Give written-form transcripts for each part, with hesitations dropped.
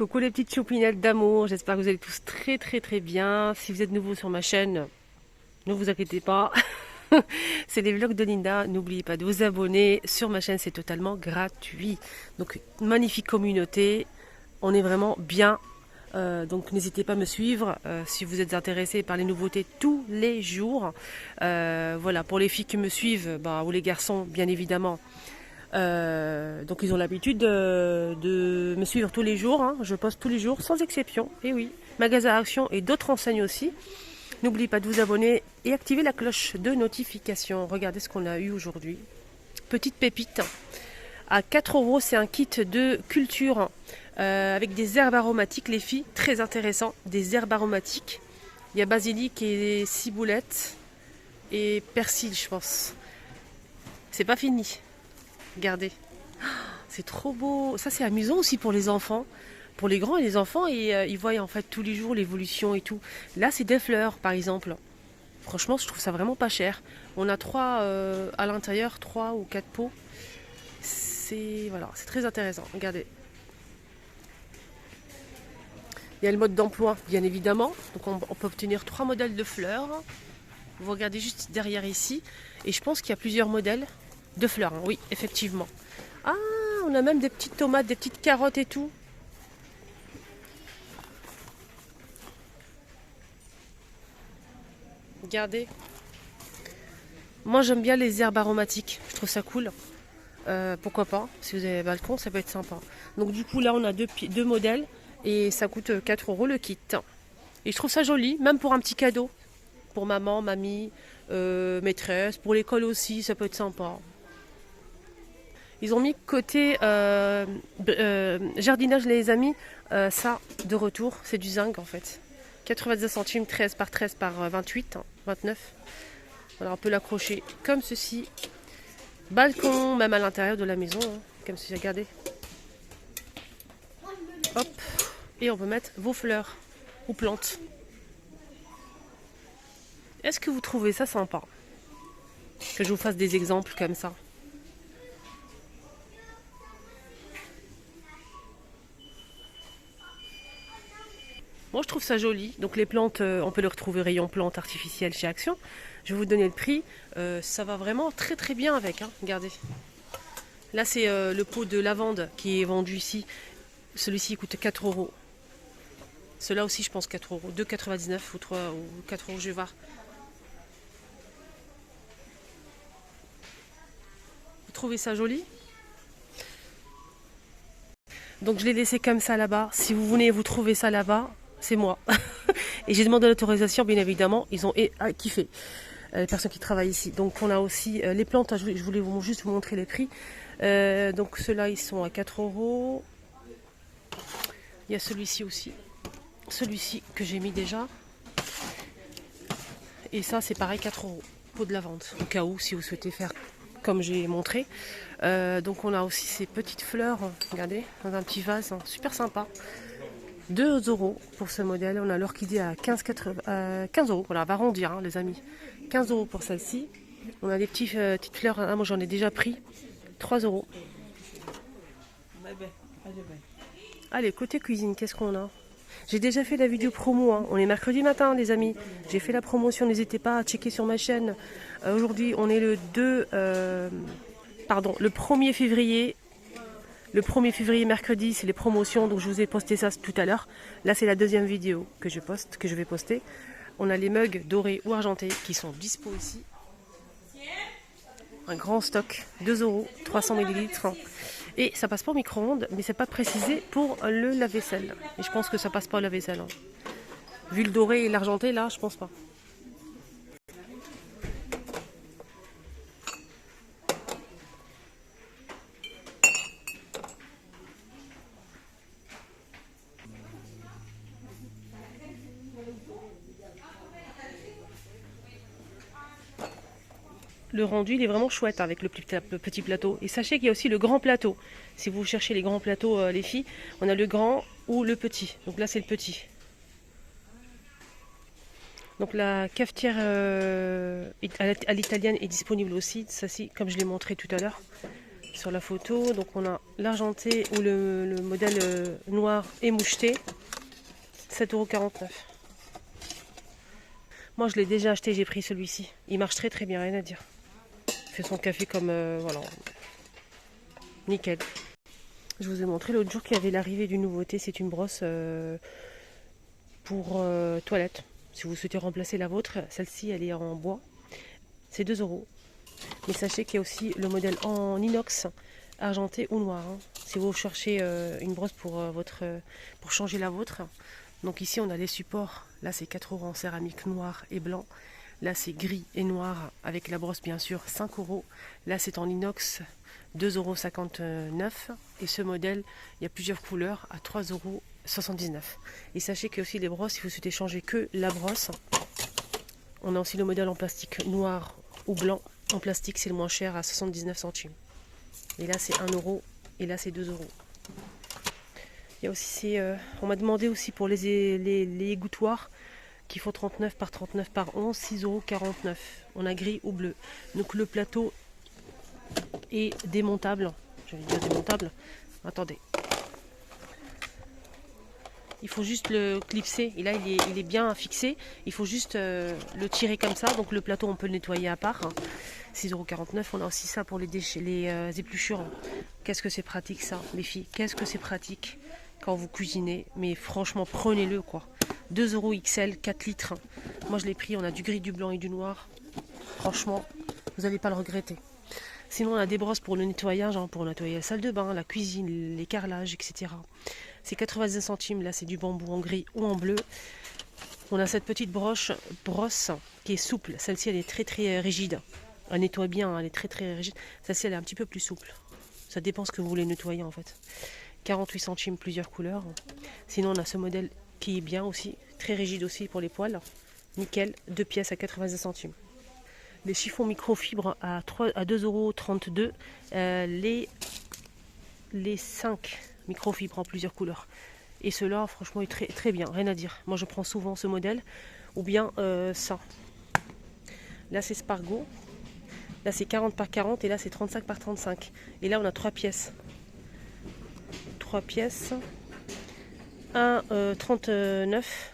Coucou les petites choupinettes d'amour, j'espère que vous allez tous très bien. Si vous êtes nouveau sur ma chaîne, ne vous inquiétez pas. C'est les vlogs de Linda, n'oubliez pas de vous abonner. Sur ma chaîne, c'est totalement gratuit. Donc, magnifique communauté, on est vraiment bien. Donc n'hésitez pas à me suivre si vous êtes intéressés par les nouveautés tous les jours. Voilà, pour les filles qui me suivent, ou les garçons, bien évidemment. Donc ils ont l'habitude de me suivre tous les jours, hein. Je poste tous les jours sans exception, et oui, magasin Action et d'autres enseignes aussi. N'oubliez pas de vous abonner et activer la cloche de notification. Regardez ce qu'on a eu aujourd'hui. Petite pépite à 4 euros, c'est un kit de culture avec des herbes aromatiques, les filles, très intéressant, des herbes aromatiques. Il y a basilic et ciboulette et persil, je pense. C'est pas fini. Regardez, c'est trop beau. Ça, c'est amusant aussi pour les enfants, pour les grands et les enfants. Et ils voient en fait tous les jours l'évolution et tout. Là, c'est des fleurs, par exemple. Franchement, je trouve ça vraiment pas cher. On a 3 à l'intérieur, 3 ou 4 pots. Voilà, c'est très intéressant. Regardez. Il y a le mode d'emploi, bien évidemment. Donc, on peut obtenir 3 modèles de fleurs. Vous regardez juste derrière ici. Et je pense qu'il y a plusieurs modèles de fleurs, hein. Oui, effectivement. Ah, on a même des petites tomates, des petites carottes et tout. Regardez. Moi, j'aime bien les herbes aromatiques. Je trouve ça cool. Pourquoi pas? Si vous avez un balcon, ça peut être sympa. Donc du coup, là, on a deux modèles. Et ça coûte 4 euros le kit. Et je trouve ça joli, même pour un petit cadeau. Pour maman, mamie, maîtresse. Pour l'école aussi, ça peut être sympa. Ils ont mis côté jardinage, les amis, ça de retour, c'est du zinc en fait. 90 centimes, 13 par 13 par 28, 29. Voilà, on peut l'accrocher comme ceci. Balcon, même à l'intérieur de la maison, hein, comme ceci, regardez. Hop, et on peut mettre vos fleurs ou plantes. Est-ce que vous trouvez ça sympa? Que je vous fasse des exemples comme ça. Moi, je trouve ça joli. Donc les plantes, on peut les retrouver rayon plantes artificielles chez Action. Je vais vous donner le prix. Ça va vraiment très bien avec, hein. Regardez. Là, c'est le pot de lavande qui est vendu ici. Celui-ci coûte 4 euros. Celui-là aussi, je pense 4 euros. 2,99 ou 3 ou 4 euros, je vais voir. Vous trouvez ça joli? Donc je l'ai laissé comme ça là-bas. Si vous voulez vous trouver ça là-bas, c'est moi. Et j'ai demandé l'autorisation, bien évidemment. Ils ont kiffé, les personnes qui travaillent ici. Donc on a aussi les plantes. Je voulais juste vous montrer les prix. Donc ceux-là, ils sont à 4 euros. Il y a celui-ci aussi. Celui-ci que j'ai mis déjà. Et ça, c'est pareil, 4 euros. Pot de lavande. Au cas où, si vous souhaitez faire comme j'ai montré. Donc on a aussi ces petites fleurs. Regardez, dans un petit vase. Super sympa. 2 euros pour ce modèle. On a l'orchidée à 15 euros. Voilà, on va arrondir, hein, les amis. 15 euros pour celle-ci. On a des petites fleurs. Ah, moi, j'en ai déjà pris. 3 euros. Allez, côté cuisine, qu'est-ce qu'on a? J'ai déjà fait la vidéo promo. Hein. On est mercredi matin, les amis. J'ai fait la promotion. N'hésitez pas à checker sur ma chaîne. Aujourd'hui, on est le 1er février. Le 1er février, mercredi, c'est les promotions, donc je vous ai posté ça tout à l'heure. Là, c'est la deuxième vidéo que je vais poster. On a les mugs dorés ou argentés qui sont dispo ici. Un grand stock, 2 euros, 300 ml. Et ça passe pas au micro-ondes, mais c'est pas précisé pour le lave-vaisselle. Et je pense que ça passe pas au lave-vaisselle, hein. Vu le doré et l'argenté, là, je pense pas. Le rendu, il est vraiment chouette avec le petit plateau. Et sachez qu'il y a aussi le grand plateau. Si vous cherchez les grands plateaux, les filles, on a le grand ou le petit. Donc là, c'est le petit. Donc la cafetière à l'italienne est disponible aussi. Ça, comme je l'ai montré tout à l'heure. sur la photo. Donc on a l'argenté ou le modèle noir et moucheté, 7,49 €. Moi je l'ai déjà acheté, j'ai pris celui-ci. Il marche très très bien, rien à dire. Il fait son café comme voilà, nickel. Je vous ai montré l'autre jour qu'il y avait l'arrivée d'une nouveauté, c'est une brosse pour toilette. Si vous souhaitez remplacer la vôtre, celle-ci elle est en bois, c'est 2 €. Mais sachez qu'il y a aussi le modèle en inox, argenté ou noir. Hein. Si vous cherchez une brosse pour, pour changer la vôtre. Donc ici on a les supports. Là c'est 4 € en céramique noir et blanc. Là c'est gris et noir avec la brosse bien sûr, 5 €. Là c'est en inox, 2,59 €. Et ce modèle, il y a plusieurs couleurs à 3,79 €. Et sachez qu'il y a aussi les brosses, si vous souhaitez changer que la brosse. On a aussi le modèle en plastique noir ou blanc. En plastique, c'est le moins cher à 79 centimes. Et là, c'est 1 € et là, c'est 2 €. Il y a aussi on m'a demandé aussi pour les égouttoirs qui font 39 par 39 par 11, 6,49 €. On a gris ou bleu. Donc le plateau est démontable. Je vais dire démontable. Attendez. Il faut juste le clipser. Et là, il est bien fixé. Il faut juste le tirer comme ça. Donc le plateau, on peut le nettoyer à part. 6,49 €. On a aussi ça pour les déchets, les épluchures. Qu'est-ce que c'est pratique ça, les filles. Qu'est-ce que c'est pratique quand vous cuisinez. Mais franchement, prenez-le quoi. 2 € XL, 4 litres. Moi, je l'ai pris. On a du gris, du blanc et du noir. Franchement, vous n'allez pas le regretter. Sinon, on a des brosses pour le nettoyage, hein, pour nettoyer la salle de bain, la cuisine, les carrelages, etc. C'est 90 centimes. Là, c'est du bambou en gris ou en bleu. On a cette petite brosse qui est souple. Celle-ci, elle est très très rigide. Elle nettoie bien, elle est très très rigide. Celle-ci, elle est un petit peu plus souple. Ça dépend ce que vous voulez nettoyer en fait. 48 centimes, plusieurs couleurs. Sinon, on a ce modèle qui est bien aussi, très rigide aussi pour les poils. Nickel, 2 pièces à 90 centimes. Les chiffons microfibres à 2,32 €. Les 5 microfibres en plusieurs couleurs. Et ceux-là, franchement, est très, très bien, rien à dire. Moi, je prends souvent ce modèle. Ou bien ça. Là, c'est Spargo. Là, c'est 40 par 40 et là, c'est 35 par 35. Et là, on a 3 pièces. 3 pièces. Un 39.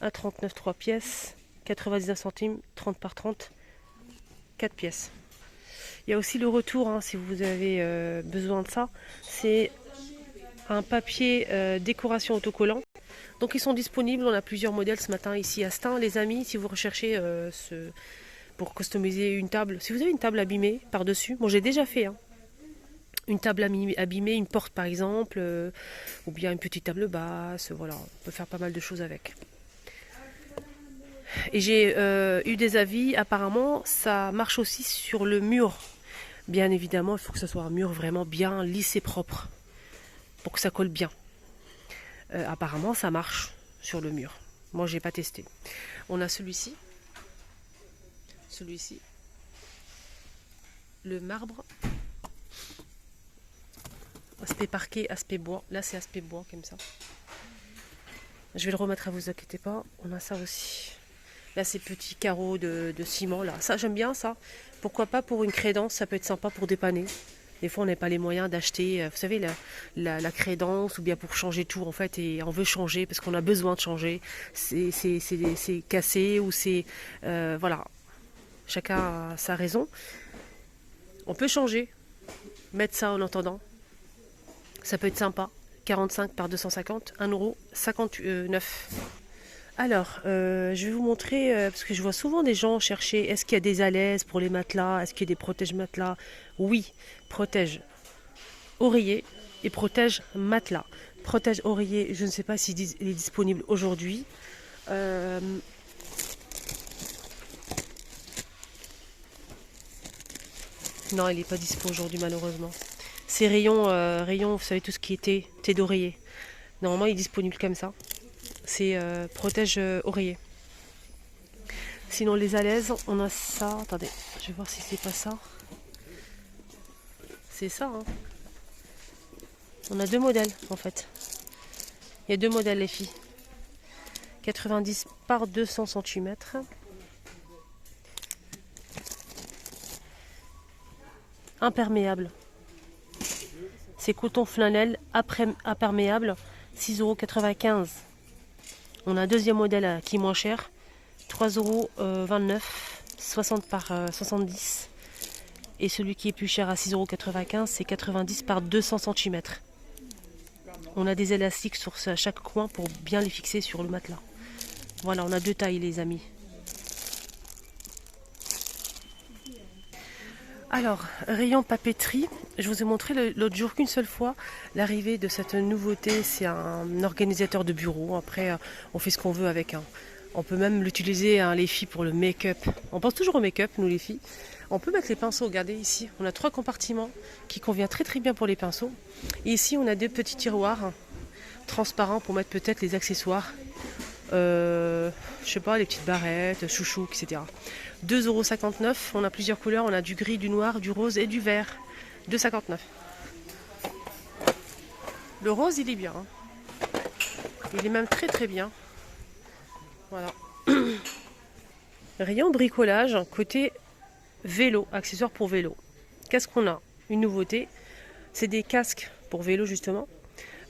Un 39, 3 pièces. 99 centimes, 30 par 30. 4 pièces. Il y a aussi le retour, hein, si vous avez besoin de ça. C'est un papier décoration autocollant. Donc ils sont disponibles, on a plusieurs modèles ce matin ici à Stein. Les amis, si vous recherchez pour customiser une table, si vous avez une table abîmée par-dessus, bon j'ai déjà fait, hein, une table abîmée, une porte par exemple, ou bien une petite table basse, voilà, on peut faire pas mal de choses avec. Et j'ai eu des avis, apparemment ça marche aussi sur le mur. Bien évidemment, il faut que ce soit un mur vraiment bien lisse et propre, pour que ça colle bien. Apparemment ça marche sur le mur. Moi j'ai pas testé. On a celui-ci. Celui-ci. Le marbre. Aspect parquet, aspect bois. Là c'est aspect bois comme ça. Je vais le remettre, à vous inquiétez pas. On a ça aussi. Là ces petits carreaux de ciment là. Ça j'aime bien ça. Pourquoi pas pour une crédence, ça peut être sympa pour dépanner. Des fois, on n'a pas les moyens d'acheter, vous savez, la crédence, ou bien pour changer tout, en fait, et on veut changer parce qu'on a besoin de changer. C'est cassé, ou c'est... voilà, chacun a sa raison. On peut changer, mettre ça en attendant. Ça peut être sympa. 45 par 250, 1,59 €. Alors, je vais vous montrer, parce que je vois souvent des gens chercher, est-ce qu'il y a des alaises pour les matelas, est-ce qu'il y a des protèges matelas? Oui, protège oreiller et protège matelas. Protège oreiller, je ne sais pas s'il est disponible aujourd'hui. Non, il n'est pas dispo aujourd'hui malheureusement. C'est rayon, vous savez tout ce qui était thé d'oreiller. Normalement, il est disponible comme ça. C'est protège oreiller. Sinon les alaises, on a ça. Attendez, je vais voir si c'est pas ça. C'est ça, hein. On a deux modèles en fait. Il y a deux modèles les filles. 90 par 200 cm. imperméable. C'est coton flanelle imperméable, 6,95 €. On a un deuxième modèle qui est moins cher, 3,29 €, 60 par 70. Et celui qui est plus cher à 6,95 €, c'est 90 par 200 cm. On a des élastiques sur chaque coin pour bien les fixer sur le matelas. Voilà, on a deux tailles les amis. Alors, rayon papeterie, je vous ai montré l'autre jour qu'une seule fois l'arrivée de cette nouveauté, c'est un organisateur de bureau. Après, on fait ce qu'on veut avec. On peut même l'utiliser, les filles, pour le make-up. On pense toujours au make-up, nous les filles. On peut mettre les pinceaux, regardez ici, on a 3 compartiments qui conviennent très très bien pour les pinceaux. Et ici, on a deux petits tiroirs transparents pour mettre peut-être les accessoires. Je sais pas, les petites barrettes, chouchou, etc. 2,59 €. On a plusieurs couleurs. On a du gris, du noir, du rose et du vert. 2,59 €. Le rose, il est bien. Il est même très très bien. Voilà. Rayon bricolage, côté vélo, accessoires pour vélo. Qu'est-ce qu'on a? Une nouveauté. C'est des casques pour vélo justement.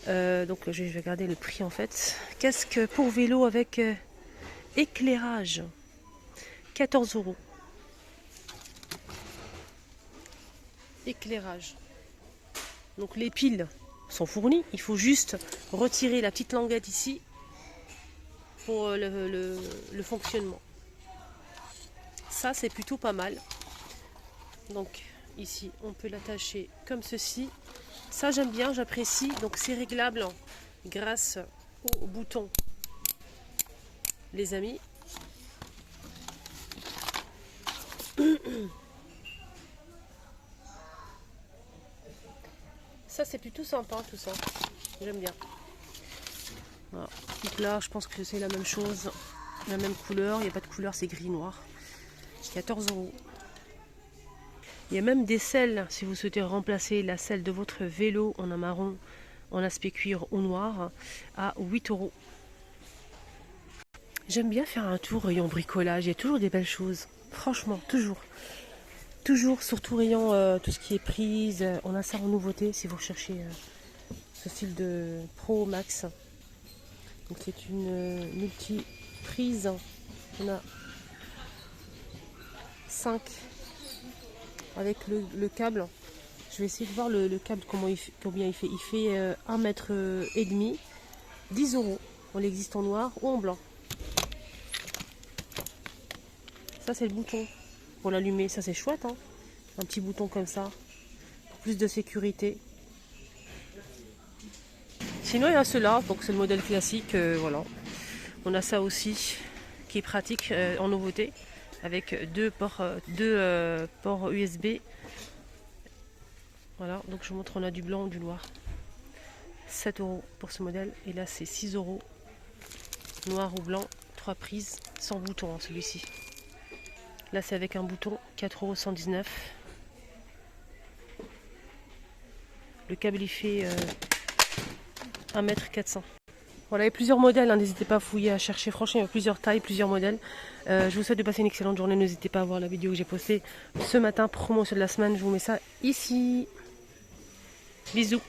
Donc je vais regarder le prix en fait. Casque pour vélo avec éclairage, 14 €. Éclairage. Donc les piles sont fournies. Il faut juste retirer la petite languette ici pour le fonctionnement. Ça c'est plutôt pas mal. Donc ici on peut l'attacher comme ceci. Ça j'aime bien, j'apprécie. Donc c'est réglable grâce au bouton, les amis. Ça c'est plutôt sympa tout ça. J'aime bien. Voilà. Donc là je pense que c'est la même chose. La même couleur. Il n'y a pas de couleur, c'est gris noir. 14 €. Il y a même des selles, si vous souhaitez remplacer la selle de votre vélo en un marron, en aspect cuir ou noir, à 8 €. J'aime bien faire un tour rayon bricolage, il y a toujours des belles choses. Franchement, toujours. Toujours, surtout rayon tout ce qui est prise. On a ça en nouveauté si vous recherchez ce style de Pro Max. Donc c'est une multi-prise. On a 5 avec le câble. Je vais essayer de voir le câble combien il fait. Il fait 1,5 m, 10 €. On l'existe en noir ou en blanc. Ça c'est le bouton pour l'allumer. Ça c'est chouette, hein, un petit bouton comme ça pour plus de sécurité. Sinon il y a ceux-là, donc c'est le modèle classique. Voilà, on a ça aussi qui est pratique en nouveauté, avec deux ports USB. Voilà, donc je vous montre, on a du blanc, du noir. 7 € pour ce modèle, et là c'est 6 €. Noir ou blanc, 3 prises, sans bouton, hein, celui-ci. Là c'est avec un bouton, 4,119 €. Le câble il fait 1,4 m. Voilà, il y a plusieurs modèles, hein, n'hésitez pas à fouiller, à chercher. Franchement, il y a plusieurs tailles, plusieurs modèles. Je vous souhaite de passer une excellente journée. N'hésitez pas à voir la vidéo que j'ai postée ce matin, promotion de la semaine. Je vous mets ça ici. Bisous.